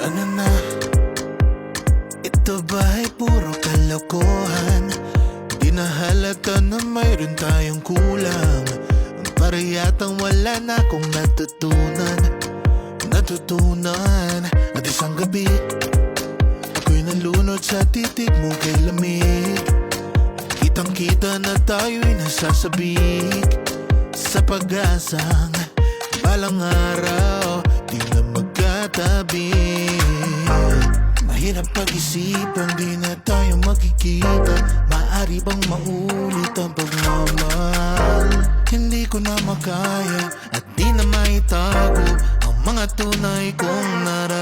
Ano na? Ito ba'y puro kalokohan? Di na halata na mayroon tayong kulang. Para yatang wala na akong natutunan. At isang gabi ako'y nalunod sa titig mo kay lamig. Kitang kita na tayo'y nasasabik sa pag-asang balang araw di na magkatabi. Mahirap pag-isipan, di na tayo magkikita. Maaari bang maulit ang pagmamahal? Hindi ko na makaya at di na maitago ang mga tunay kong nararamdaman.